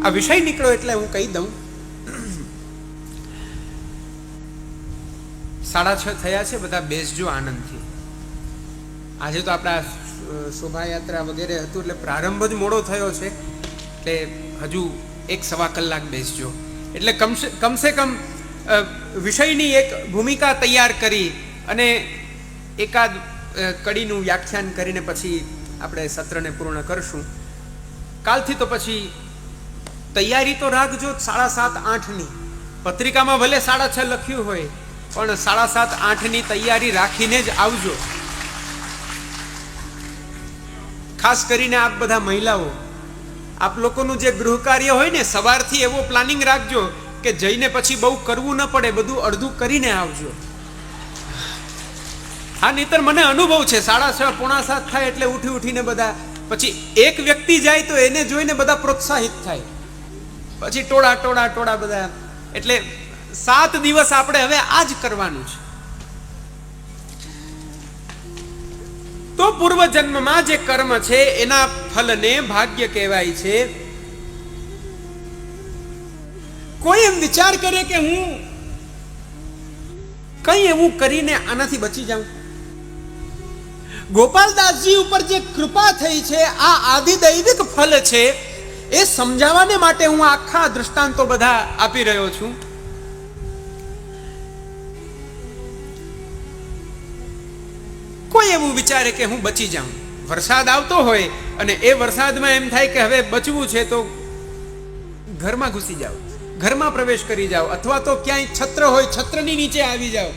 આ વિષય નીકળ્યો એટલે હું કહી દઉં, 6:30 થયા છે. બધા બેસજો આનંદથી. આજે તો આપણા શોભાયાત્રા વગેરે હતું એટલે પ્રારંભ જ મોડો થયો છે, એટલે હજુ 1-1.25 કલાક બેસજો. એટલે કમસે કમ વિષયની એક ભૂમિકા તૈયાર કરી અને એકાદ કડીનું વ્યાખ્યાન કરીને પછી આપણે સત્રને પૂર્ણ કરશું. કાલથી તો પછી તૈયારી તો રાખજો 7:30-8ની. પત્રિકામાં ભલે 6:30 લખ્યું હોય, પણ 7:30-8ની તૈયારી રાખીને જ આવજો. ખાસ કરીને આપ બધા મહિલાઓ, આપ લોકોનું જે ગૃહ કાર્ય હોય ને, સવારથી એવો પ્લાનિંગ રાખજો કે જઈને પછી બહુ કરવું ન પડે, બધું અડધું કરીને આવજો. હા, નહીતર મને અનુભવ છે, 6:30 પોણા 7 થાય એટલે ઉઠીને બધા પછી એક વ્યક્તિ જાય તો એને જોઈને બધા પ્રોત્સાહિત થાય, પછી ટોળા બધા. એટલે 7 દિવસ આપણે હવે આ જ કરવાનું છે. તો પૂર્વ જન્મમાં જે કર્મ છે એના ફલને ભાગ્ય કહેવાય છે. કોઈ એમ વિચાર કરે કે હું કઈ એવું કરીને આનાથી બચી જાઉં. ગોપાલદાસજી ઉપર જે કૃપા થઈ છે, આ આધિદૈવિક ફલ છે, એ સમજાવવાને માટે હું આખા દૃષ્ટાંતો બધા આપી રહ્યો છું. કોઈ એવું વિચારે કે હું બચી જાઉં. વરસાદ આવતો હોય અને એ વરસાદમાં એમ થાય કે હવે બચવું છે તો ઘરમાં ઘૂસી જાઓ, ઘરમાં પ્રવેશ કરી જાઓ, અથવા તો ક્યાંય છત્ર હોય છત્રની નીચે આવી જાઓ.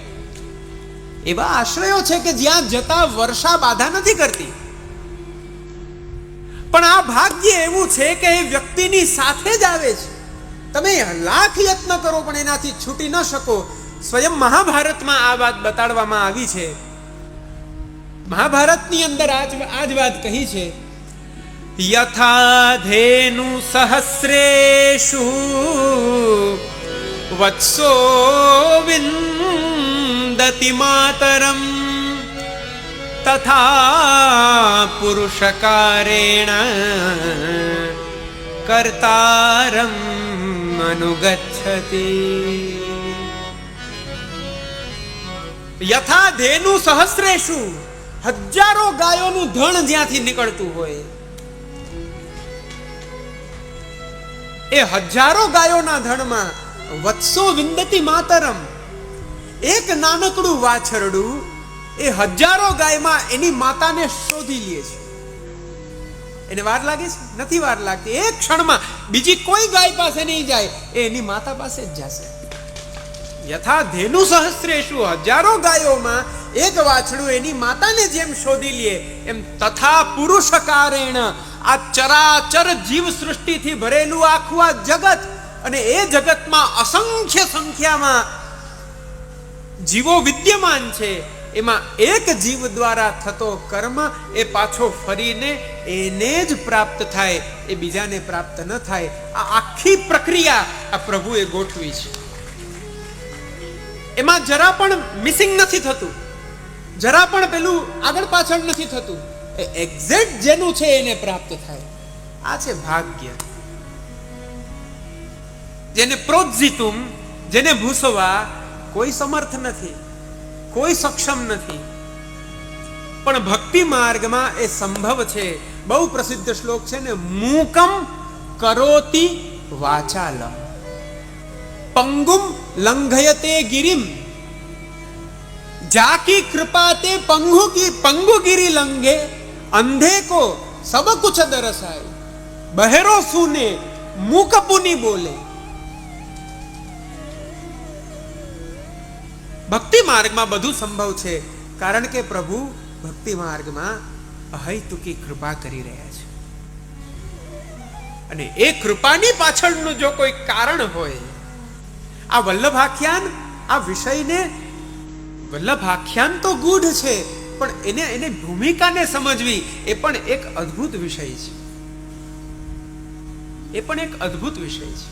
એવા આશ્રયો છે કે જ્યાં જતા વર્ષા બાધા નથી કરતી. પણ આ ભાગ્ય એવું છે કે એ વ્યક્તિની સાથે જ આવે છે. તમે લાખ યત્ન કરો પણ એનાથી છૂટી ન શકો. સ્વયં મહાભારતમાં આ વાત બતાડવામાં આવી છે. મહાભારતની અંદર આ જ વાત કહી છે, યથા ધેનુ સહસ્રેષુ વત્સો વિંદતિ માતરમ તથા પુરુષકારેણ કર્તારમ અનુગચ્છતિ. યથા ધેનુ સહસ્રેષુ, હજારો ગાયોનું ધણ જ્યાંથી નીકળતું હોય, એ હજારો ગાયોના ધણમાં વત્સો વિંદતિ માતરમ, એક નાનકડું વાછરડું એ હજારો ગાયમાં એની માતાને શોધી લે છે. એને વાર લાગે છે? નથી વાર લાગતી. એક ક્ષણમાં બીજી કોઈ ગાય પાસે નહીં જાય, એ એની માતા પાસે જ જશે. યથા ધેનુ સહસ્રેષુ, હજારો ગાયોમાં એક વાછડું એની માતાને જેમ શોધી લે, એમ તથા પુરુષકારેણ, આ ચરાચર જીવ સૃષ્ટિથી ભરેલું આખું આ જગત, અને એ જગતમાં અસંખ્ય સંખ્યામાં જીવો વિદ્યમાન છે, એમાં એક જીવ દ્વારા થતો કર્મ એ પાછો ફરીને એને જ પ્રાપ્ત થાય, એ બીજાને પ્રાપ્ત ન થાય. આ આખી પ્રક્રિયા આ પ્રભુએ ગોઠવી છે. એમાં જરા પણ મિસિંગ નથી થતું, જરા પણ પેલું આગળ પાછળ નથી થતું. એ એક્ઝેક્ટ જેનું છે એને પ્રાપ્ત થાય. આ છે ભાગ્ય. જેને પ્રોજિતુમ, જેને ભૂસવા કોઈ સમર્થ નથી, કોઈ સક્ષમ નથી. પણ ભક્તિ માર્ગમાં એ સંભવ છે. બહુ પ્રસિદ્ધ શ્લોક છે ને, મૂકમ કરોતિ વાચાલમ पंगुम लंघयते गिरिम जाकी कृपा ते पंगु गिरी लंघे अंधे को सब कुछ दरसाए बहेरो सुने मूक पुनी बोले. भक्ति मार्ग में બધું સંભવ છે કારણ કે પ્રભુ ભક્તિ માર્ગમાં અહૈતુકી કૃપા કરી રહ્યા છે અને એ કૃપાની પાછળનું જો કોઈ કારણ હોય, આ વલ્લભાખ્યાન, આ વિષયને વલ્લભાખ્યાન તો ગૂઢ છે પણ એને ભૂમિકાને સમજવી એ પણ એક અદ્ભુત વિષય છે. એ પણ એક અદ્ભુત વિષય છે.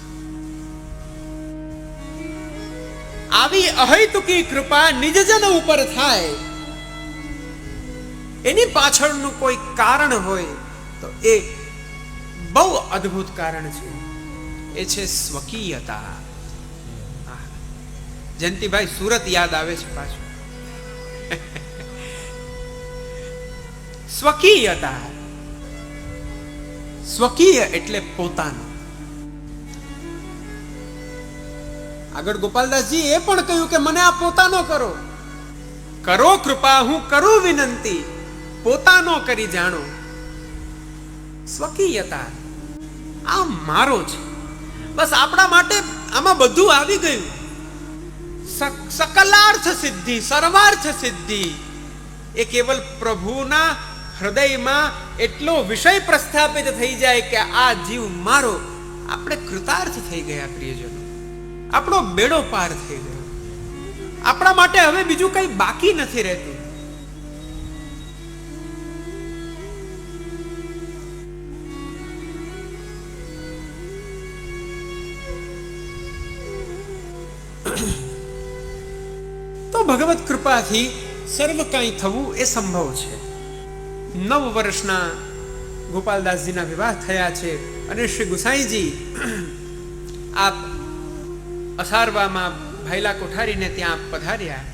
આવી અહૈતુકી કૃપા નિજજન ઉપર થાય, એની પાછળનું કોઈ કારણ હોય તો એ બહુ અદ્ભુત કારણ છે. એ છે સ્વકીયતા. જયંતિભાઈ, સુરત યાદ આવે છે પાછું. સ્વકીયતા. સ્વકીય એટલે પોતાનું. આગળ ગોપાલદાસજી એ પણ કહ્યું કે મને આ પોતાનો કરો. કરો કૃપા, હું કરું વિનંતી, પોતાનો કરી જાણો. સ્વકીયતા, આ મારો છે. બસ આપણા માટે આમાં બધું આવી ગયું. સકલાર્થ સિદ્ધિ, સર્વાર્થ સિદ્ધિ એ કેવલ પ્રભુના હૃદયમાં એટલો વિષય પ્રસ્થાપિત થઈ જાય કે આ જીવ મારો. આપણે કૃતાર્થ થઈ ગયા પ્રિયજનો. આપણો બેડો પાર થઈ ગયો. આપણા માટે હવે બીજું કઈ બાકી નથી રહેતું. તો ભગવત કૃપાથી સર્વ કંઈ થવું એ સંભવ છે. 9 વર્ષના ગોપાલદાસજીના વિવાહ થયા છે અને શ્રી ગુસાઈજી આપ અસારવામાં ભાઈલા કોઠારીને ત્યાં પધાર્યા.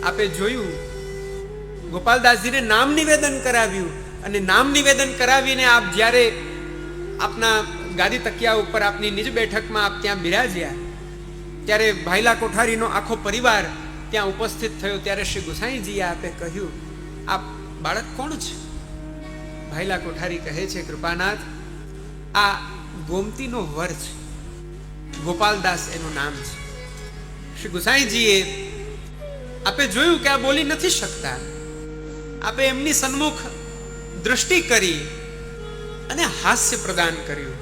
આપે જોયું, ગોપાલદાસજીને નામ નિવેદન કરાવ્યું અને નામ નિવેદન કરાવીને આપ જ્યારે આપના ગાદી તકિયા ઉપર આપની નિજ બેઠકમાં આપ ત્યાં બિરાજ્યા, ત્યારે ભાઈલા કોઠારીનો આખો પરિવાર ત્યાં ઉપસ્થિત થયો. ત્યારે શ્રી ગુસાઈજીએ આપે કહ્યું, આ બાળક કોણ છે? ભાઈલા કોઠારી કહે છે, કૃપાનાથ, આ ગોમતીનો વર છે. ગોપાલદાસ એનું નામ છે. શ્રી ગુસાઈજીએ આપે જોયું કે આ બોલી નથી શકતા. આપે એમની સન્મુખ દૃષ્ટિ કરી અને હાસ્ય પ્રદાન કર્યું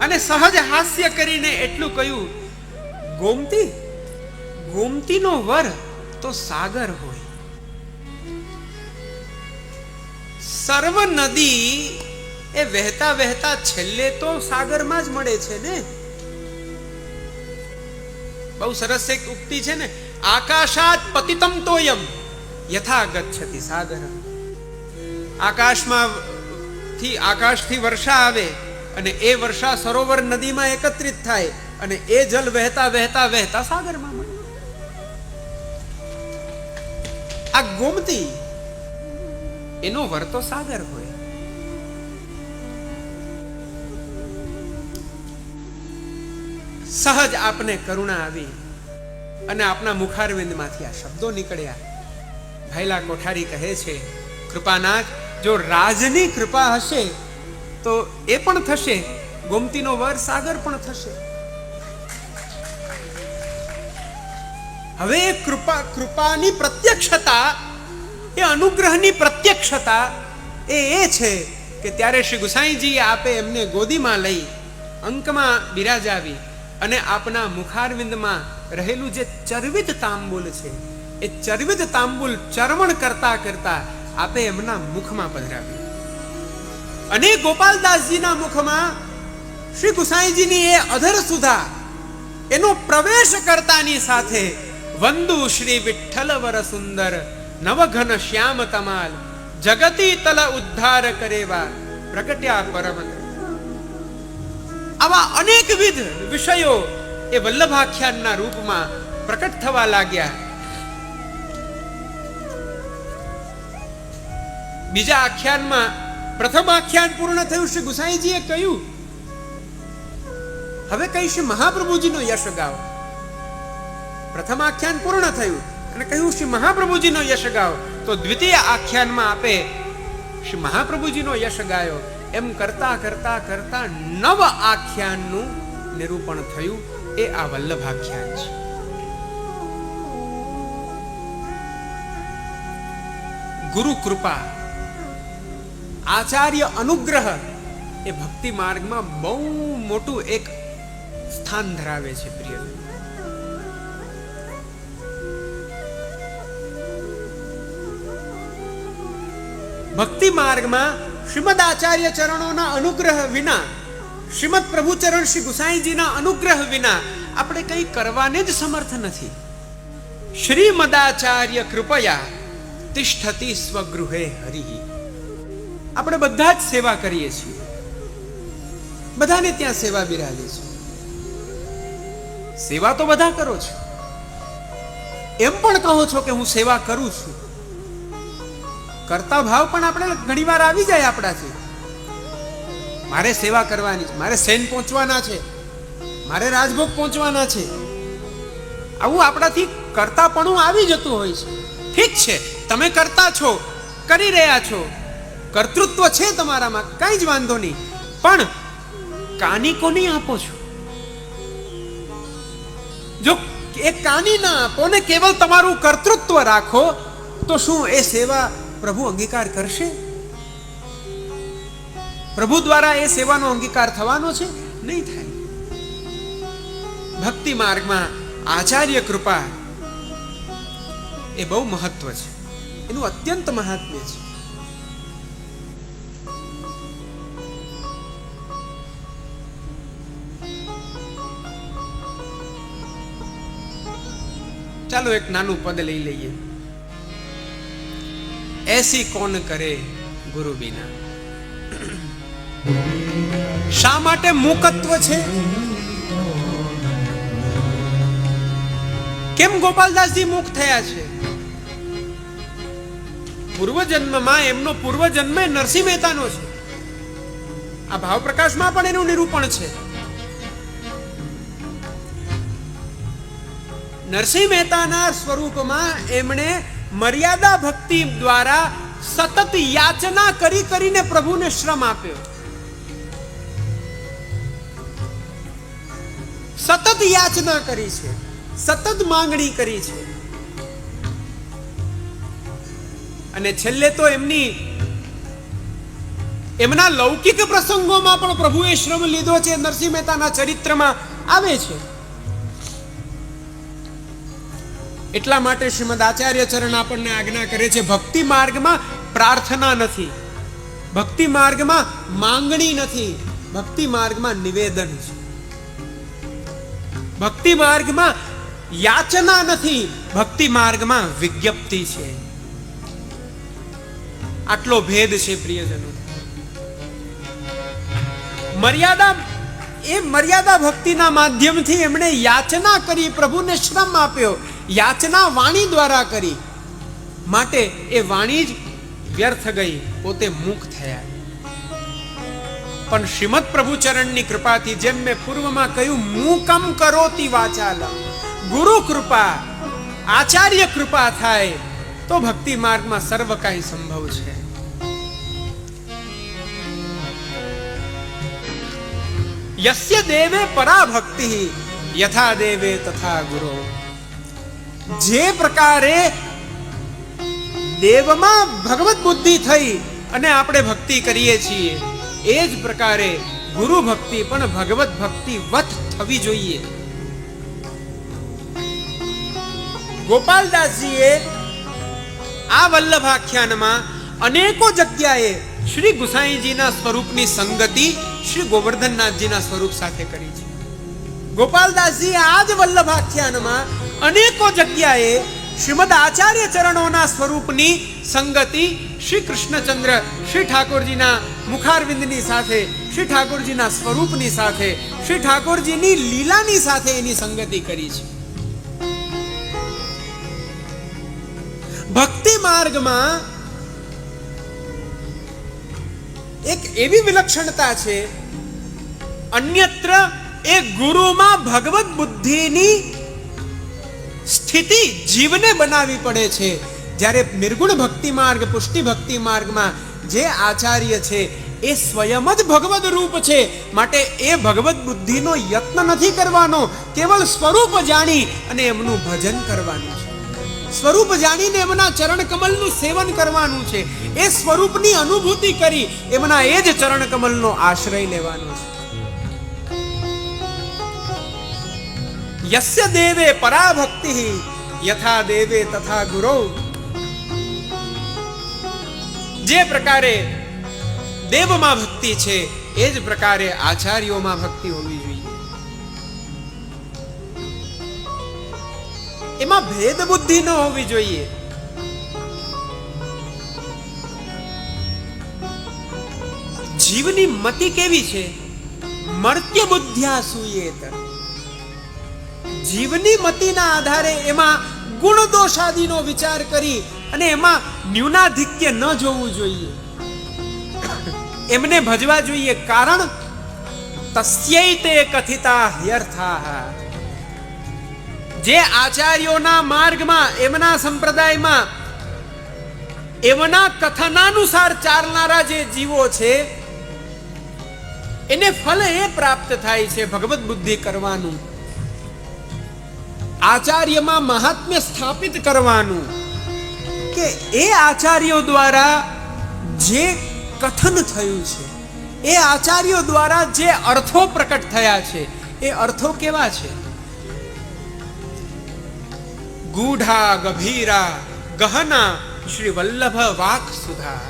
અને સહજ હાસ્ય કરીને એટલું કહ્યું, ગોમતી, ગોમતીનો વર તો સાગર હોય. સર્વ નદી એ વહેતા વહેતા છેલ્લે તો સાગરમાં જ મળે છે ને. બહુ સરસ એક ઉક્તિ છે ને, આકાશાત પતિતમ તોયમ યથા ગચ્છતિ સાગર. આકાશથી વર્ષા આવે અને એ વર્ષા સરોવર નદીમાં એકત્રિત થાય અને એ જલ વહેતા વહેતા વહેતા સાગરમાં મળે. આ ગોમતી એનો વર તો સાગર હોય. સહજ આપને કરુણા આવી અને આપના મુખારવિંદમાંથી આ શબ્દો નીકળ્યા. ભાઈલા કોઠારી કહે છે, કૃપાનાથ, જો રાજની કૃપા હશે તો એ પણ થશે, ગોમતીનો વર સાગર પણ થશે. હવે કૃપાની પ્રત્યક્ષતા, એ અનુગ્રહની પ્રત્યક્ષતા એ છે કે ત્યારે શ્રી ગુસાઈજીએ આપે એમને ગોદીમાં લઈ અંકમાં બિરાજાવી અને આપના મુખારવિંદમાં રહેલું જે ચર્વિત તાંબુલ છે, એ ચર્વિત તાંબુલ ચરમણ કરતા કરતા આપે એમના મુખમાં પધરાવ્યું. અને ગોપાલદાસજીના મુખમાં શ્રી ગુસાઈજીની એ અધર સુધા એનો પ્રવેશ કરતાની સાથે વંદુ શ્રી વિઠ્ઠલ વર સુંદર નવઘન શ્યામ તમાલ જગતી તલ ઉદ્ધાર કરેવા પ્રગટ્યા પરમ. આવા અનેકવિધ વિષયો એ વલ્લભાખ્યાનના રૂપમાં પ્રકટ થવા લાગ્યા. બીજા આખ્યાનમાં પ્રથમ આખ્યાન પૂર્ણ થયું. શ્રી ગુસાઈજીએ કહ્યું, હવે કઈ શ્રી મહાપ્રભુજીનો યશ ગાઓ. પ્રથમ આખ્યાન પૂર્ણ થયું અને કહ્યું શ્રી મહાપ્રભુજીનો યશ ગાઓ. તો દ્વિતીય આખ્યાનમાં આપે શ્રી મહાપ્રભુજીનો યશ ગાયો. એમ કરતા કરતા કરતા 9 આખ્યાનનું નિરૂપણ થયું. એ આ વલ્લભાખ્યાન છે. ગુરુ કૃપા, આચાર્ય અનુગ્રહ એ ભક્તિ માર્ગમાં બહુ મોટું એક સ્થાન ધરાવે છે. પ્રિય ભક્તિ માર્ગમાં શ્રીમદ આચાર્ય ચરણોના અનુગ્રહ વિના, શ્રીમદ પ્રભુચરણ શ્રી ગુસાઈજીના અનુગ્રહ વિના આપણે કંઈ કરવાને જ સમર્થ નથી. શ્રીમદાચાર્ય કૃપયા તિષ્ઠતિ સ્વગૃહે હરિ. આપણે બધા જ સેવા કરીએ છીએ, બધાને ત્યાં સેવા બિરાજે છે. સેવા તો બધા કરો છો, એમ પણ કહો છો કે હું સેવા કરું છું. કરતા ભાવ પણ આપણે ઘણીવાર આવી જાય આપણાથી. મારે સેવા કરવાની છે, મારે સેન પહોંચવાના છે, મારે રાજભોગ પહોંચવાના છે, આવું આપણાથી કરતાપણું આવી જતું હોય છે. ઠીક છે, તમે કરતા છો, કરી રહ્યા છો, કર્તૃત્વ છે તમારામાં, કઈ જ વાંધો નહીં, પણ કાની કોની આપો છો? જો એ કાની ના આપો ને કેવલ તમારું કર્તૃત્વ રાખો તો શું એ સેવા પ્રભુ અંગીકાર કરશે? પ્રભુ દ્વારા એ સેવાનો અંગીકાર થવાનો છે? નહીં થાય. ભક્તિ માર્ગમાં આચાર્ય કૃપા એ બહુ મહત્વ છે, એનું અત્યંત મહાત્મ્ય છે. ચાલો એક નાનું પદ લઈ લઈએ. એસી કોણ કરે ગુરુ બિના. શા માટે મૂકત્વ છે? કેમ ગોપાલદાસજી મૂક થયા છે? પૂર્વજન્મમાં એમનો પૂર્વજન્મ નરસિંહ મહેતાનો છે. આ ભાવ પ્રકાશમાં પણ એનું નિરૂપણ છે. નરસિંહ મહેતાના સ્વરૂપમાં એમણે મર્યાદા ભક્તિ દ્વારા સતત યાચના કરી કરીને પ્રભુને શ્રમ આપ્યો. સતત યાચના કરી છે, સતત માંગણી કરી છે, અને છેલ્લે તો એમના લૌકિક પ્રસંગોમાં પણ પ્રભુએ શ્રમ લીધો છે. નરસિંહ મહેતાના ચરિત્રમાં આવે છે. એટલા માટે શ્રીમદ આચાર્ય ચરણ આપણને આજ્ઞા કરે છે, ભક્તિ માર્ગમાં પ્રાર્થના નથી, ભક્તિ માર્ગમાં માંગણી નથી, ભક્તિ માર્ગમાં નિવેદન છે. ભક્તિ માર્ગમાં યાચના નથી, ભક્તિ માર્ગમાં વિજ્ઞપ્તિ છે. આટલો ભેદ છે પ્રિયજનો. મર્યાદા ભક્તિના માધ્યમથી એમણે યાચના કરી, પ્રભુને શ્રમ આપ્યો, યાચના વાણી દ્વારા કરી, માટે એ વાણી જ વ્યર્થ ગઈ, પોતે મૂક થયા. પણ શ્રીમદ પ્રભુ ચરણની કૃપાથી, જેમ મેં પૂર્વમાં કહ્યું, મૂકમ કરોતિ વાચાલમ, ગુરુ કૃપા, આચાર્ય કૃપા થાય તો ભક્તિ માર્ગમાં સર્વ કાંઈ સંભવ છે. યસ્ય દેવે પરા ભક્તિ યથા દેવે તથા ગુરો. જે પ્રકારે દેવમાં ભગવત બુદ્ધિ થઈ અને આપણે ભક્તિ કરીએ છીએ, એ જ પ્રકારે ગુરુ ભક્તિ પણ ભગવત ભક્તિ વત થવી જોઈએ. ગોપાલદાસજીએ આ વલ્લભાખ્યાનમાં અનેકો જગ્યાએ શ્રી ગુસાઈજીના સ્વરૂપની સંગતિ શ્રી ગોવર્ધનનાથજીના સ્વરૂપ સાથે કરી છે. ગોપાલદાસજી આ જ વલ્લભાખ્યાનમાં અનેકો જગ્યાએ શ્રીમદ આચાર્ય ચરણોના સ્વરૂપની સંગતિ શ્રી કૃષ્ણચંદ્ર, શ્રી ઠાકોરજીના મુખારવિંદની સાથે, શ્રી ઠાકોરજીના સ્વરૂપની સાથે, શ્રી ઠાકોરજીની લીલાની સાથે એની સંગતિ કરી છે. ભક્તિ માર્ગમાં એક એવી વિલક્ષણતા છે, અન્યત્ર એ ગુરુમાં ભગવત બુદ્ધિની સ્થિતિ જીવને બનાવી પડે છે. જ્યારે નિર્ગુણ ભક્તિ માર્ગ, પુષ્ટિ ભક્તિ માર્ગમાં જે આચાર્ય છે એ સ્વયં જ ભગવદ રૂપ છે, માટે એ ભગવત બુદ્ધિનો યત્ન નથી કરવાનો, કેવળ સ્વરૂપ જાણી અને એમનું ભજન કરવાનું છે. સ્વરૂપ જાણીને એમના ચરણ કમલનું સેવન કરવાનું છે. એ સ્વરૂપની અનુભૂતિ કરી એમના એ જ ચરણ કમલનો આશ્રય લેવાનો છે. યસ્ય દેવે પરા ભક્તિ યથા દેવે તથા ગુરો. જે પ્રકારે દેવમાં ભક્તિ છે એ જ પ્રકારે આચાર્યોમાં ભક્તિ હોવી જોઈએ. એમાં ભેદ બુદ્ધિ ન હોવી જોઈએ. જીવની મતિ કેવી છે? મર્ત્ય બુદ્ધ્યા સૂયેત. જીવની મતિના આધારે એમાં ગુણ દોષાદિનો વિચાર કરી અને એમાં ન્યૂનાધિક્ય ન જોવું જોઈએ, એમને ભજવા જોઈએ. કારણ તસ્યૈતે કથિતા હ્યર્થાઃ. જે આચાર્યોના માર્ગમાં, એમના સંપ્રદાયમાં, એમના કથનાનુસાર ચાલનારા જે જીવો છે એને ફળ એ પ્રાપ્ત થાય છે ભગવત બુદ્ધિ કરવાનું, આચાર્યમાં મહાત્મ્ય સ્થાપિત કરવાનું. કે એ આચાર્યો દ્વારા જે કથન થયું છે, એ આચાર્યો દ્વારા જે અર્થો પ્રકટ થયા છે, એ અર્થો કેવા છે? ગૂઢા ગભીરા ગહના શ્રી વલ્લભ વાક સુધા.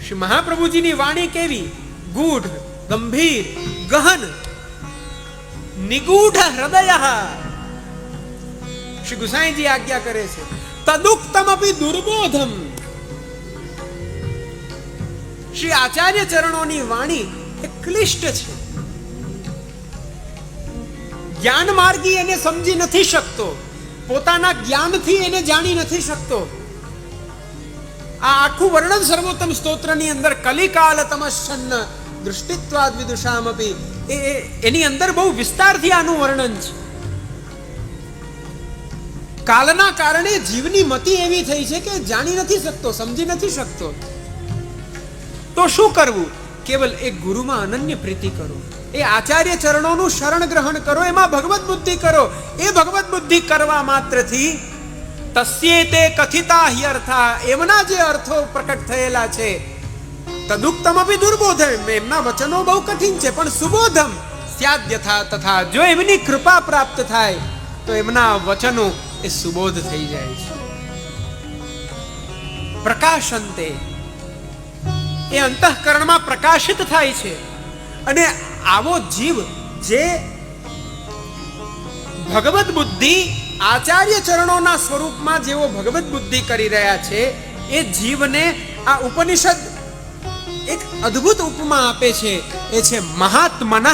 શ્રી મહાપ્રભુજીની વાણી કેવી? ગૂઢ, ગંભીર, ગહન, નિગૂઢ હૃદય. શ્રી ગુસાઈજી આજ્ઞા કરે છે તદુક્તમપી દુર્બોધમ. શ્રી આચાર્ય ચરણોની વાણી એ ક્લિષ્ટ છે. જ્ઞાન માર્ગી એને સમજી નથી શકતો, પોતાના જ્ઞાનથી એને જાણી નથી શકતો. આ આખું વર્ણન સર્વોત્તમ સ્તોત્રની અંદર કલિકાલ તમશ્ચન્ન દૃષ્ટિત્વાદ વિદુષામપી, એની અંદર બહુ વિસ્તારથી આનું વર્ણન છે. કાલના કારણે જીવની મતિ એવી થઈ છે કે જાણી નથી શકતો, સમજી નથી શકતો. તો શું કરવું? કેવલ એક ગુરુમાં અનન્ય પ્રીતિ કરો, એ આચાર્ય ચરણોનું શરણ ગ્રહણ કરો, એમાં ભગવત બુદ્ધિ કરો. એ ભગવત બુદ્ધિ કરવા માત્રથી તસ્યેતે કથિતા હ્યર્થા, એમના જે અર્થો પ્રકટ થયેલા છે, તદુક્તમપી દુર્બોધમ, એમના વચનો બહુ કઠિન છે પણ સુબોધમ સ્યાદ્યથા તથા. જો એમની કૃપા પ્રાપ્ત થાય તો એમના વચનો એ સુબોધ થઈ જાય છે. પ્રકાશંતે, એ અંતઃકરણમાં પ્રકાશિત થાય છે. અને આવો જીવ જે ભગવત બુદ્ધિ આચાર્ય ચરણોના સ્વરૂપમાં જેવો ભગવત બુદ્ધિ કરી રહ્યા છે, એ જીવને આ ઉપનિષદ એક અદ્ભુત ઉપમા આપે છે. એ છે મહાત્મનઃ.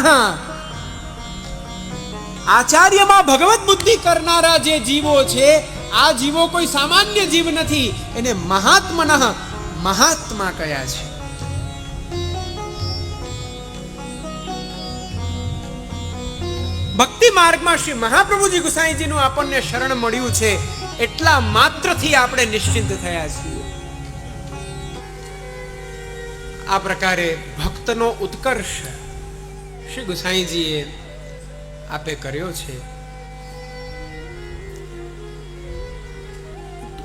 આચાર્યમાં ભગવત બુદ્ધિ કરનારા જે જીવો છે, આ જીવો કોઈ સામાન્ય જીવ નથી, એને મહાત્મનઃ, મહાત્મા કયા છે. ભક્તિ માર્ગમાં શ્રી મહાપ્રભુજી ગુસાઈજીનું આપણને શરણ મળ્યું છે, એટલા માત્રથી આપણે નિશ્ચિંત થયા છીએ. આ પ્રકારે ભક્તનો ઉત્કર્ષ શ્રી ગુસાઈજીએ આપે કર્યો છે.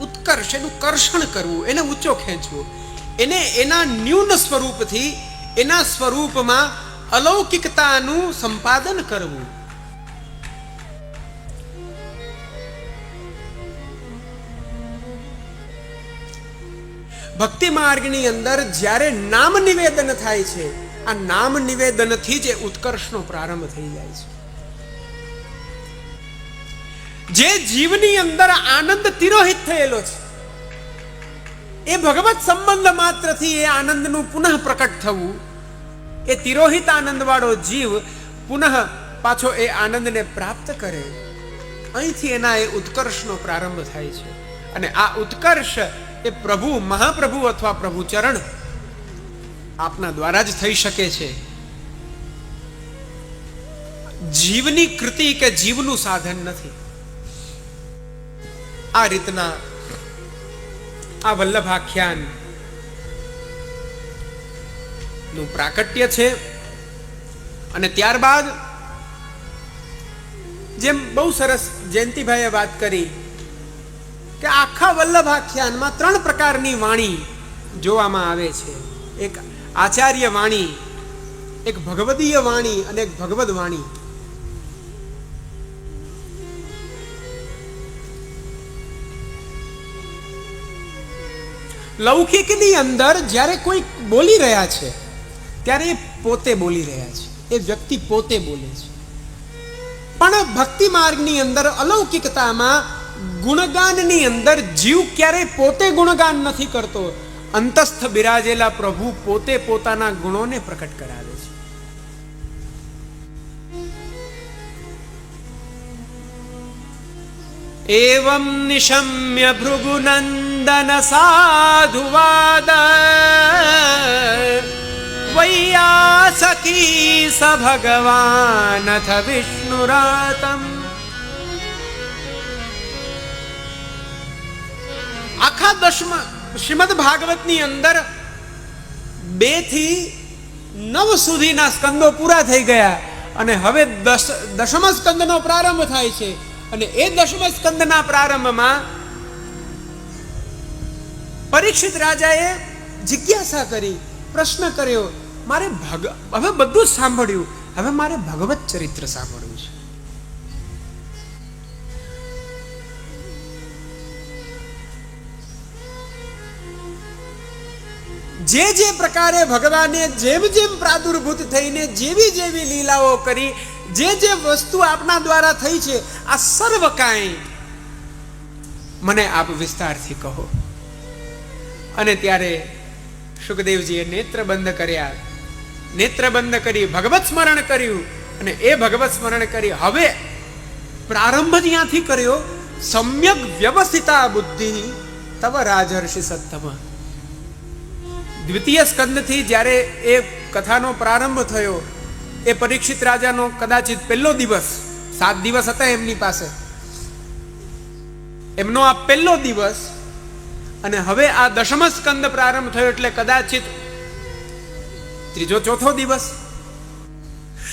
ઉત્કર્ષ, એનું કર્ષણ કરવું, એને ઊંચો ખેંચવું, એને એના ન્યૂન સ્વરૂપથી એના સ્વરૂપમાં અલૌકિકતાનું સંપાદન કરવું. ભક્તિ માર્ગની અંદર જ્યારે નામ નિવેદન થાય છે, આ નામ નિવેદનથી જ ઉત્કર્ષનો પ્રારંભ થઈ જાય છે. જે જીવની અંદર આનંદ તિરોહિત થયેલો છે, એ ભગવત સંબંધ માત્રથી એ આનંદનું પુનઃ પ્રકટ થવું, એ તિરોહિત આનંદ વાળો જીવ પુનઃ પાછો એ આનંદને પ્રાપ્ત કરે, અહીંથી એના એ ઉત્કર્ષનો પ્રારંભ થાય છે. અને આ ઉત્કર્ષ એ પ્રભુ, મહાપ્રભુ અથવા પ્રભુ ચરણ આપના દ્વારા જ થઈ શકે છે. જીવની કૃતિ કે જીવનું સાધન નથી. આ રીતના આ વલ્લભાખ્યાન નું પ્રાકટ્ય છે. અને ત્યારબાદ જેમ બહુ સરસ જયંતિભાઈએ વાત કરી કે આખા વલ્લભાખ્યાનમાં 3 પ્રકારની વાણી જોવામાં આવે છે. એક આચાર્ય વાણી, એક ભગવદીય વાણી અને એક ભગવદ વાણી. લૌકિકની અંદર જ્યારે કોઈ બોલી રહ્યા છે ત્યારે એ પોતે બોલી રહ્યા છે, એ વ્યક્તિ પોતે બોલે છે. પણ ભક્તિ માર્ગની અંદર અલૌકિકતામાં ગુણગાનની અંદર જીવ ક્યારેય પોતે ગુણગાન નથી કરતો. અંતસ્થ બિરાજેલા પ્રભુ પોતે પોતાના ગુણોને પ્રકટ કરાવે છે. એવં નિશમ્ય ભૃગુનંદન સાધુવાદ વૈયાસકી સ ભગવાનથ વિષ્ણુરાતમ. આખા શ્રીમદ ભાગવતની અંદર 2 થી 9 સુધીના સ્કંદો પૂરા થઈ ગયા અને હવે દશમ સ્કંદનો પ્રારંભ થાય છે. અને એ દશમ સ્કંદના પ્રારંભમાં પરીક્ષિત રાજાએ જિજ્ઞાસા કરી, પ્રશ્ન કર્યો, મારે હવે બધું જ સાંભળ્યું, હવે મારે ભગવત ચરિત્ર સાંભળવું છે. જે જે પ્રકારે ભગવાને જેમ જેમ પ્રાદુર્ભૂત થઈને જેવી જેવી લીલાઓ કરી, જે જે વસ્તુ આપના દ્વારા થઈ છે, આ સર્વ કાંઈ મને આપ વિસ્તારથી કહો. અને ત્યારે સુખદેવજીએ નેત્ર બંધ કર્યા, નેત્ર બંધ કરી ભગવત સ્મરણ કર્યું. અને એ ભગવત સ્મરણ કરી હવે પ્રારંભ જ્યાંથી કર્યો, સમ્યક વ્યવસ્થિતા બુદ્ધિ તવ રાજર્ષિ સત્તમ. દ્વિતીય સ્કંદથી જ્યારે એ કથાનો પ્રારંભ થયો, એ પરીક્ષિત રાજાનો કદાચિત પહેલો દિવસ, 7 દિવસ હતા એમની પાસે, એમનો આ પહેલો દિવસ. અને હવે આ દશમ સ્કંદ પ્રારંભ થયો એટલે કદાચિત 3જો 4થો દિવસ.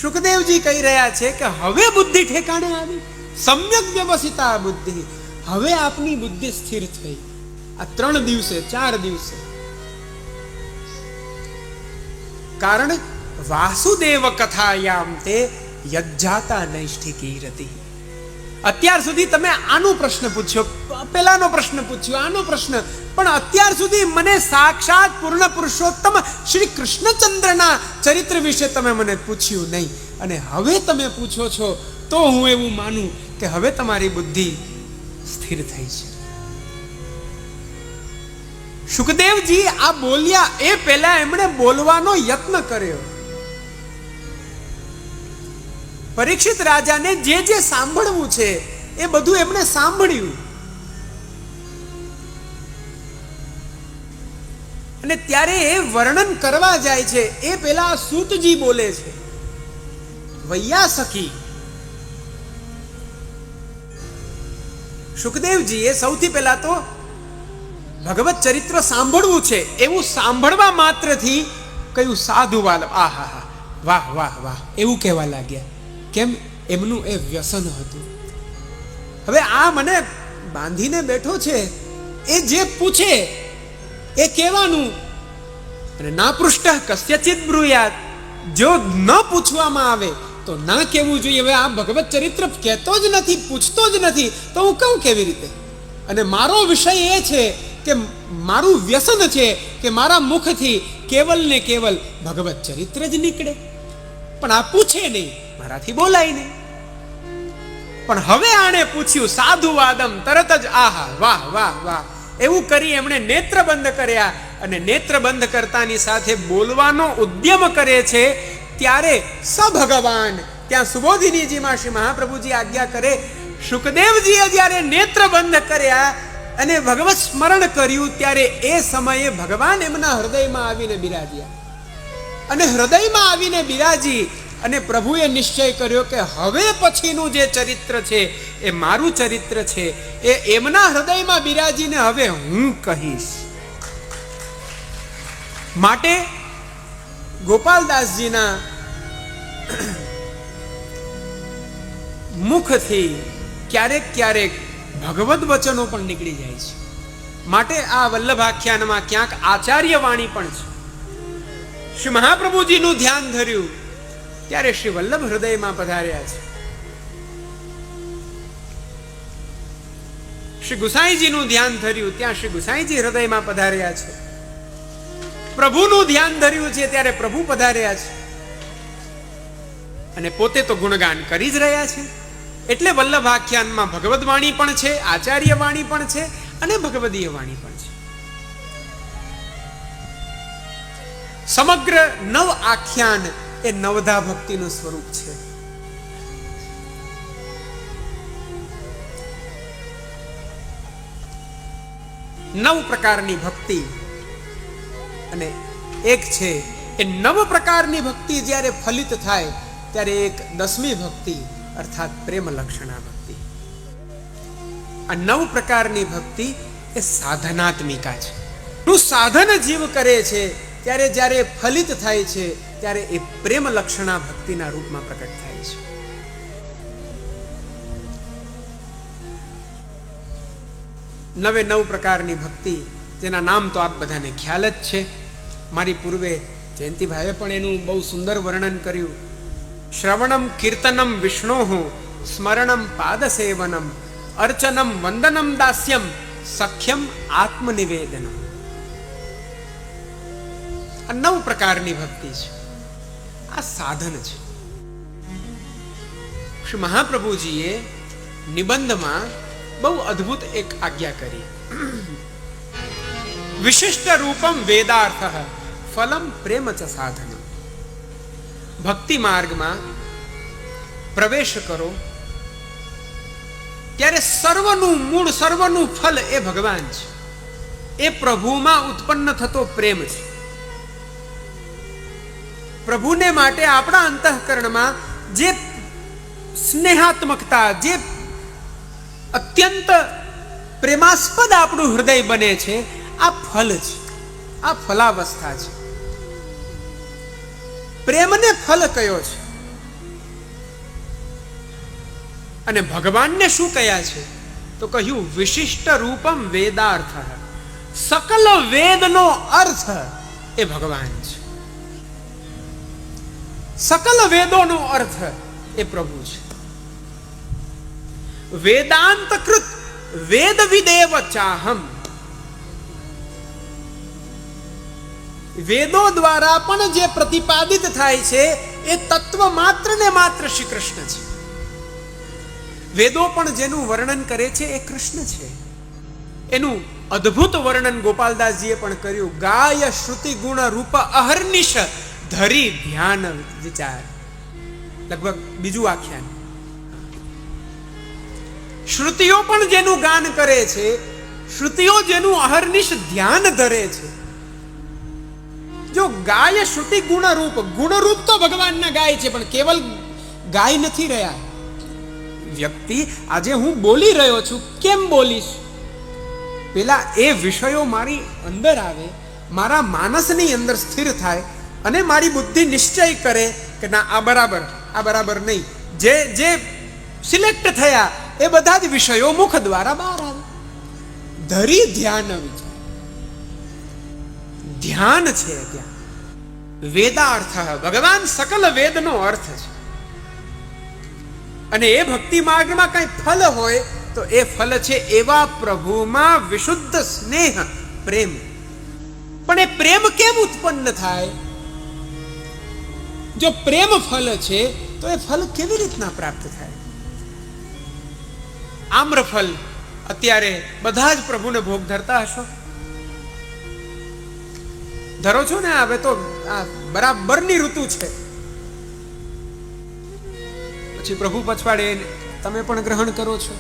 સુખદેવજી કહી રહ્યા છે કે હવે બુદ્ધિ ઠેકાણે આવી, સમ્યક વ્યવસ્થિતા બુદ્ધિ. હવે આપની બુદ્ધિ સ્થિર થઈ. આ 3 દિવસે 4 દિવસે. કારણ વાસુદેવ કથાયામ તે યજ્જાતા નૈષ્ઠિકી રતિ. અત્યાર સુધી તમે આનો પ્રશ્ન પૂછ્યો, પેલાનો પ્રશ્ન પૂછ્યો, આનો પ્રશ્ન, પણ અત્યાર સુધી મને સાક્ષાત પૂર્ણ પુરુષોત્તમ શ્રી કૃષ્ણચંદ્રના ચરિત્ર વિશે તમે મને પૂછ્યું નહીં. અને હવે તમે પૂછો છો તો હું એવું માનું કે હવે તમારી બુદ્ધિ સ્થિર થઈ છે. સુખદેવજી આ બોલ્યા એ પહેલા એમણે બોલવાનો યત્ન કર્યો. પરીક્ષિત રાજાને જે જે સાંભળવું છે એ બધું એમણે સાંભળ્યું. અને ત્યારે એ વર્ણન કરવા જાય છે એ પહેલા સૂતજી બોલે છે, વૈયાસકી. સુખદેવજીએ સૌથી પહેલા તો ભગવત ચરિત્ર સાંભળવું છે એવું સાંભળવા માત્રથી કયું સાધુવાદ, આહા, વાહ વાહ વાહ, એવું કહેવા લાગ્યા. કેમ? એમનું એ વ્યસન હતું. હવે આ મને બાંધીને બેઠો છે, એ જે પૂછે એ કહેવાનું. અને ના પૃષ્ઠ કસ્યચિત બ્રુયાત, જો ન પૂછવામાં આવે તો ના કહેવું જોઈએ. હવે આ ભગવત ચરિત્ર કહેતો જ નથી, પૂછતો જ નથી, તો હું કહું કેવી રીતે? અને મારો વિષય એ છે કે મારું વ્યસન છે કે મારા મુખથી કેવલ ને કેવલ ભગવત ચરિત્ર જ નીકળે. પણ આ પૂછે નહીં, મારાથી બોલાય નહીં. પણ હવે આણે પૂછ્યું સાધુવાદમ, તરત જ આહા, વાહ વાહ વાહ, એવું કરી એમણે નેત્ર બંધ કર્યા. અને નેત્ર બંધ કરતાની સાથે બોલવાનો ઉદ્યમ કરે છે. ત્યારે સ ભગવાન, ત્યાં સુબોધિનીજીમાં શ્રી મહાપ્રભુજી આજ્ઞા કરે, સુખદેવજીએ જ્યારે નેત્ર બંધ કર્યા અને ભગવત સ્મરણ કર્યું, ત્યારે એ સમયે ભગવાન એમના હૃદયમાં આવીને બિરાજ્યા. અને હૃદયમાં આવીને બિરાજી અને પ્રભુએ નિશ્ચય કર્યો કે હવે પછીનું જે ચરિત્ર છે એ મારું ચરિત્ર છે, એ એમના હૃદયમાં બિરાજીને હવે હું કહીશ. માટે ગોપાલદાસજીના મુખથી ક્યારેક ક્યારેક ભગવદ વચનો પણ નીકળી જાય છે. માટે આ વલ્લભાખ્યાનમાં ક્યાંક આચાર્ય વાણી પણ છે. શ્રી મહાપ્રભુજીનું ધ્યાન ધર્યું ત્યારે શ્રી વલ્લભ હૃદયમાં પધાર્યા છે. શ્રી ગુસાઈજીનું ધ્યાન ધર્યું ત્યાં શ્રી ગુસાઈજી હૃદયમાં પધાર્યા છે. પ્રભુનું ધ્યાન ધર્યું છે ત્યારે પ્રભુ પધાર્યા છે. અને પોતે તો ગુણગાન કરી જ રહ્યા છે. એટલે વલ્લભાખ્યાનમાં ભગવદ વાણી પણ છે, આચાર્ય વાણી પણ છે અને ભગવદીય વાણી પણ છે. સમગ્ર નવ આખ્યાન એ નવધા ભક્તિનું સ્વરૂપ છે. નવ પ્રકારની ભક્તિ અને એક છે એ નવ પ્રકારની ભક્તિ જ્યારે ફલિત થાય ત્યારે એક 10મી ભક્તિ અર્થાત પ્રેમ લક્ષણા ભક્તિ. આ 9 પ્રકારની ભક્તિ એ સાધનાત્મિકા છે. નું સાધન જીવ કરે છે ત્યારે જ્યારે ફલિત થાય છે ત્યારે એ પ્રેમ લક્ષણા ભક્તિના રૂપમાં પ્રકટ થાય છે. નવે 9 પ્રકારની ભક્તિ જેના નામ તો આપ બધાને ખ્યાલ જ છે. મારી પૂર્વે જયંતિભાઈએ પણ એનું બહુ સુંદર વર્ણન કર્યું. શ્રવણમ કીર્તનમ વિષ્ણોઃ સ્મરણમ પાદસેવનમ અર્ચનમ વંદનમ દાસ્યમ સખ્યમ આત્મનિવેદનમ. આ 9 પ્રકારની ભક્તિ છે. આ સાધન છે. શ્રી મહાપ્રભુજીએ નિબંધમાં બહુ અદ્ભુત એક આજ્ઞા કરી. વિશિષ્ટ રૂપમ વેદાર્થ ફલમ પ્રેમ ચ સાધનમ. ભક્તિ માર્ગમાં પ્રવેશ કરો ત્યારે સર્વનું મૂળ, સર્વનું ફલ એ ભગવાન છે. એ પ્રભુમાં ઉત્પન્ન થતો પ્રેમ છે. પ્રભુને માટે આપણા અંતઃકરણમાં જે સ્નેહાત્મકતા, જે અત્યંત પ્રેમાસ્પદ આપણું હૃદય બને છે, આ ફલ છે, આ ફલાવસ્થા છે. પ્રેમને ફલ કયો છે અને ભગવાનને શું કયા છે તો કહ્યું વિશિષ્ટ રૂપમ વેદાર્થ. સકલ વેદનો અર્થ એ ભગવાન છે. સકલ વેદોનો અર્થ એ પ્રભુ છે. વેદાંત કૃત વેદ વિદેવ ચાહમ. વેદો દ્વારા પણ જે પ્રતિપાદિત થાય છે એ તત્વ માત્ર ને માત્ર શ્રી કૃષ્ણ છે. વેદો પણ જેનું વર્ણન કરે છે એ કૃષ્ણ છે. એનું અદ્ભુત વર્ણન ગોપાલદાસજીએ પણ કર્યું. ગાય શ્રુતિ ગુણ રૂપ અહર્નિશ ધરી ધ્યાન વિચાર. લગભગ બીજું આખ્યાન. શ્રુતિઓ પણ જેનું ગાન કરે છે, શ્રુતિઓ જેનું અહર્નિશ ધ્યાન ધરે છે. જો ગાય શ્રુતિ ગુણરૂપ, ગુણરૂપ તો ભગવાનના ગાય છે, પણ કેવલ ગાય નથી રહ્યા. વ્યક્તિ આજે હું બોલી રહ્યો છું, કેમ બોલીશ? પેલા એ વિષયો મારી અંદર આવે, મારા માનસની અંદર સ્થિર થાય અને મારી બુદ્ધિ નિશ્ચય કરે કે ના આ બરાબર નહીં. જે સિલેક્ટ થયા એ બધા જ વિષયો મુખ દ્વારા બહાર આવે. ધરી ધ્યાન વિચાર. ધ્યાન છે ત્યાં. વેદાર્થ ભગવાન સકલ વેદનો અર્થ છે. અને એ ભક્તિ માર્ગમાં કઈ ફલ હોય તો એ ફલ છે એવા પ્રભુમાં વિશુદ્ધ સ્નેહ, પ્રેમ. પણ એ પ્રેમ કેમ ઉત્પન્ન થાય? જો પ્રેમ ફલ છે તો એ ફલ કેવી રીતના પ્રાપ્ત થાય? આમ્રફલ અત્યારે બધા જ પ્રભુને ભોગ ધરતા હશો, ધરો છો ને? હવે તો આ બરાબરની ઋતુ છે. પછી પ્રભુ પછવાડે તમે પણ ગ્રહણ કરો છો.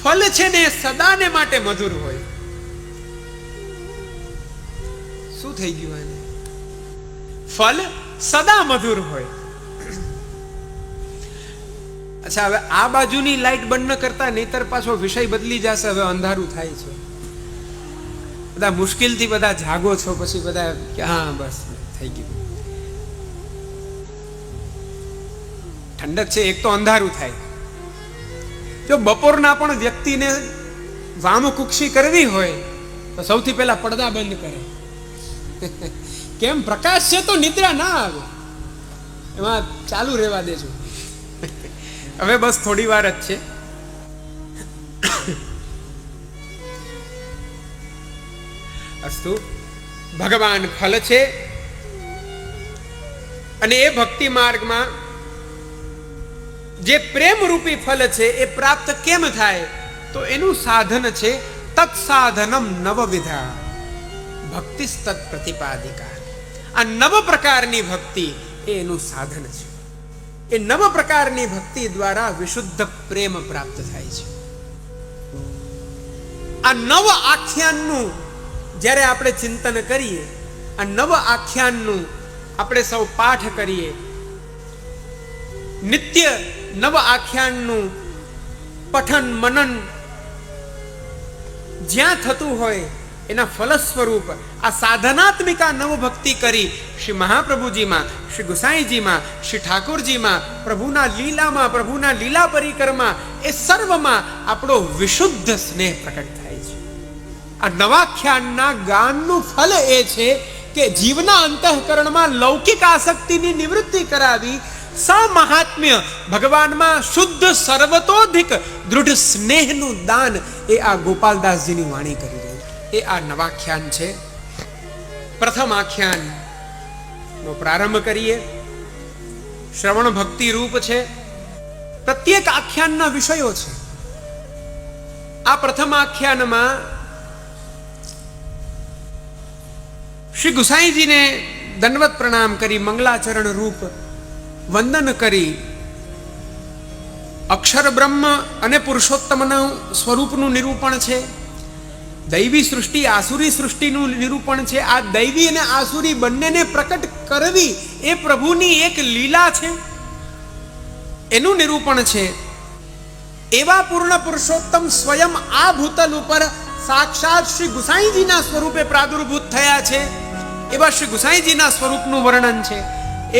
ફલ છે ને સદાને માટે મધુર હોય. શું થઈ ગયું એને? ફલ સદા મધુર હોય. અચ્છા, હવે આ બાજુની લાઈટ બંધ ન કરતા, નહીતર પાછો વિષય બદલી જશે. હવે અંધારું થાય છે. બધા મુશ્કેલથી બધા જાગો છો, પછી બધા હા બસ થઈ ગયું. ઠંડક છે, એક તો અંધારું થાય. જો બપોરના પણ વ્યક્તિને વામકુક્ષી કરવી હોય તો સૌથી પહેલા પડદા બંધ કરે. કેમ? પ્રકાશ છે તો નિદ્રા ના આવે. એમાં ચાલુ રહેવા દેજો. હવે બસ થોડી વાર જ છે. અસ્તુ. ભગવાન ફલ છે અને એ ભક્તિ માર્ગમાં જે પ્રેમ રૂપી ફલ છે એ પ્રાપ્ત કેમ થાય તો એનું સાધન છે તત્સાધનમ નવવિધા ભક્તિસ્તત પ્રતિપાદિકા. આ નવ પ્રકારની ભક્તિ એ એનું સાધન છે. એ નવ પ્રકારની ભક્તિ દ્વારા વિશુદ્ધ પ્રેમ પ્રાપ્ત થાય છે. આ નવ આખ્યાનનું જ્યારે આપણે ચિંતન કરીએ, આ નવ આખ્યાનનું આપણે સૌ પાઠ કરીએ, નિત્ય નવ આખ્યાનનું પઠન મનન જ્યાં થતું હોય એના ફલ સ્વરૂપ આ સાધનાત્મિક આ નવ ભક્તિ કરી શ્રી મહાપ્રભુજીમાં, શ્રી ગુસાઈજીમાં, શ્રી ઠાકોરજીમાં, પ્રભુના લીલામાં, પ્રભુના લીલા પરિકરમાં, એ સર્વમાં આપણો વિશુદ્ધ સ્નેહ પ્રકટ થાય છે. આ નવાખ્યાનના ગાનનું ફલ એ છે કે જીવના અંતઃકરણમાં લૌકિક આસક્તિની નિવૃત્તિ કરાવી સમહાત્મ્ય ભગવાનમાં શુદ્ધ સર્વતોધિક દૃઢ સ્નેહનું દાન એ આ ગોપાલદાસજીની વાણી કરી રહી એ આ નવાખ્યાન છે. પ્રથમ આખ્યાન નો પ્રારંભ કરીએ. શ્રવણ ભક્તિ રૂપ છે. પ્રત્યેક આખ્યાનના વિષયો છે. આ પ્રથમ આખ્યાનમાં શ્રી ગુસાઈજીને દંડવત પ્રણામ કરી મંગલાચરણ રૂપ વંદન કરી અક્ષર બ્રહ્મ અને પુરુષોત્તમનું સ્વરૂપનું નિરૂપણ છે. દૈવી સૃષ્ટિ આસુરી સૃષ્ટિનું નિરૂપણ છે. આ દૈવી અને આસુરી બંનેને પ્રકટ કરવી એ પ્રભુની એક લીલા છે, એનું નિરૂપણ છે. એવા પૂર્ણ પુરુષોત્તમ સ્વયં આ ભૂતલ ઉપર સાક્ષાત શ્રી ગુસાઈજીના સ્વરૂપે પ્રાદુર્ભૂત થયા છે. એવા શ્રી ગુસાઈજીના સ્વરૂપનું વર્ણન છે.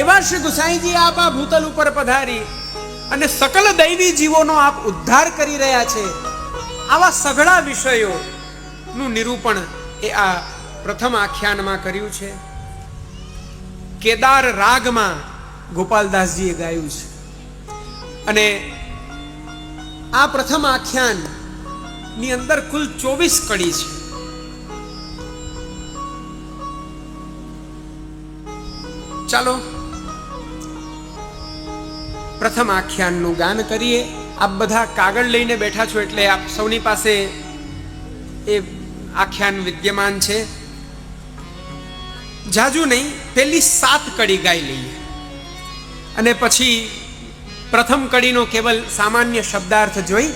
એવા શ્રી ગુસાઈજી આપ આ ભૂતલ ઉપર પધારી અને સકલ દૈવી જીવોનો આપ ઉદ્ધાર કરી રહ્યા છે. આવા સઘળા વિષયોનું નિરૂપણ એ આ પ્રથમ આખ્યાનમાં કર્યું છે. કેદાર રાગમાં ગોપાલદાસજીએ ગાયું છે. અને આ પ્રથમ આખ્યાન ની અંદર કુલ 24 કડી છે. ચાલો પ્રથમ આખ્યાનનું ગાન કરીએ. આપ બધા કાગળ લઈને બેઠા છો એટલે આપ સૌની પાસે એ આખ્યાન વિદ્યમાન છે. જાજુ નહીં, પેલી 7 કડી ગાઈ લઈએ અને પછી પ્રથમ કડીનો કેવલ સામાન્ય શબ્દાર્થ જોઈ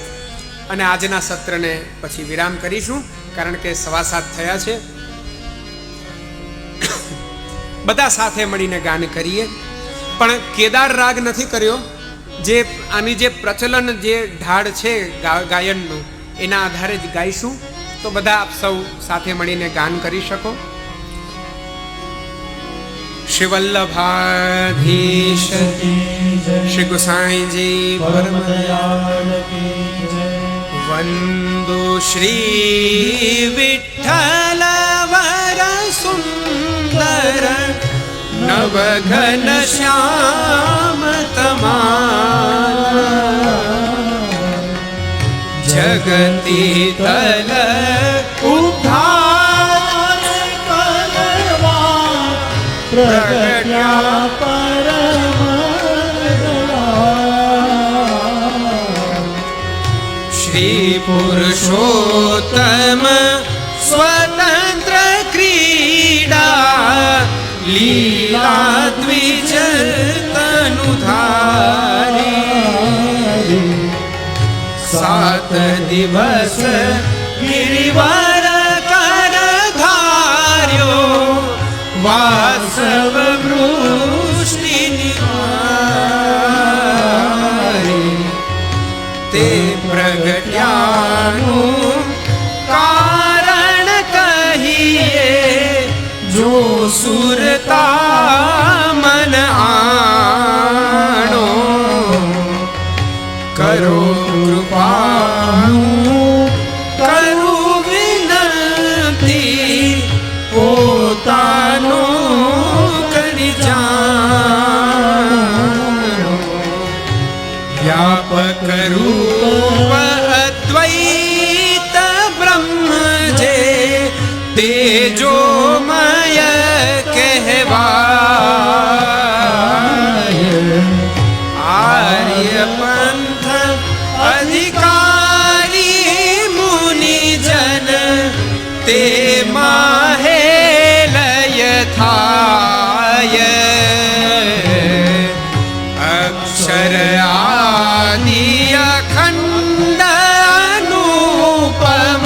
અને આજના સત્રને પછી વિરામ કરીશું, કારણ કે 7:15 થયા છે. બધા સાથે મળીને ગાન કરીએ. પણ કેદાર રાગ નથી કર્યો. જે આની જે પ્રચલન જે ઢાળ છે ગાયનનું એના આધારે જ ગાઈશું, તો બધા આપ સૌ સાથે મળીને ગાન કરી શકો. શ્રી વલ્લભાધીશ શ્રી ગુસાઈજી પરમ દયાળ કી જય. વંદુ શ્રી વિઠ્ઠલ વર સુંદર નવઘન શ્યામ તમારા જગતી તલ ઉદ્ધાર કરવા પ્રગટ્યા પરમ શ્રી પુરુષોત્તમ સ્વતંત્ર ક્રીડા લીલા દ્વિજ તનુધારી 7 દિવસ ગિરિવર કર ધાર્યો વાસવ વૃષ્ટિ નિવારી. તે પ્રગટ્યાનું કારણ કહીએ જો સુરતા મન આણો કરો કૃપાનું કરું વિનંતી પોતાનો કરી જાણો. વ્યાપક રૂપ અદ્વૈત બ્રહ્મ જે તેજોમય કહેવાય. આર્ય પંથ અધિકારી મુનિ જન તે માહે લય થાય અક્ષર આદિ અખંડ અનુપમ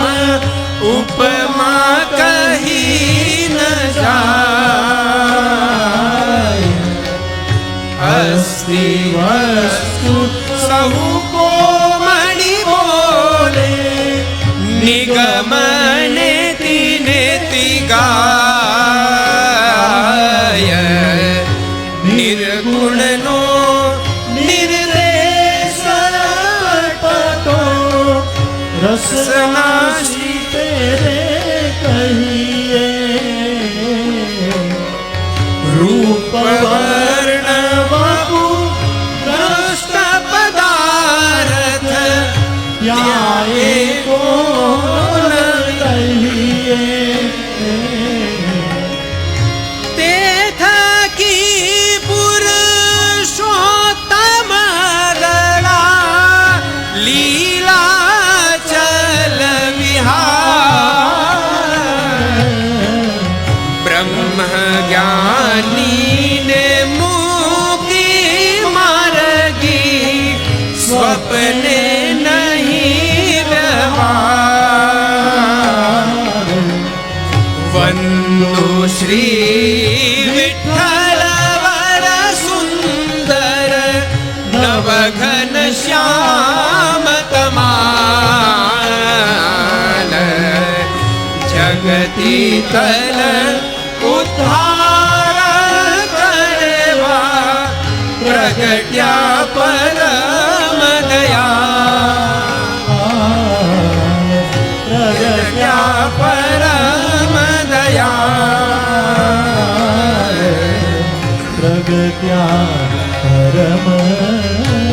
ઉપમા કહી ન જાય અસ્તિ વસ્તુ સહુ કોમળી બોલે નિગમને તિનેતિ ગાય નિર્ગુણનો નિર્દેશ પટો રસનાશી તેરે કહીએ રૂપ વર્ણ વપુ દ્રષ્ટ પદાર્થ ત્યાં એકો કહીએ તે થકી પુરુષોત્તમ ગળા લીલા ચલ વિહાર બ્રહ્મ જ્ઞાની ને મુક્તિ માર્ગી સ્વપ્ને નહીં વ્યવહાર વંદો શ્રી વિઠ્ઠલ વર સુંદર નવઘન શ્યામ તમાલ જગતી તલ ઉદ્ધાર કરવા પ્રગટ્યા પરમ દયા પ્રગટ્યા પરમ દયા પ્રગટ્યા પરમ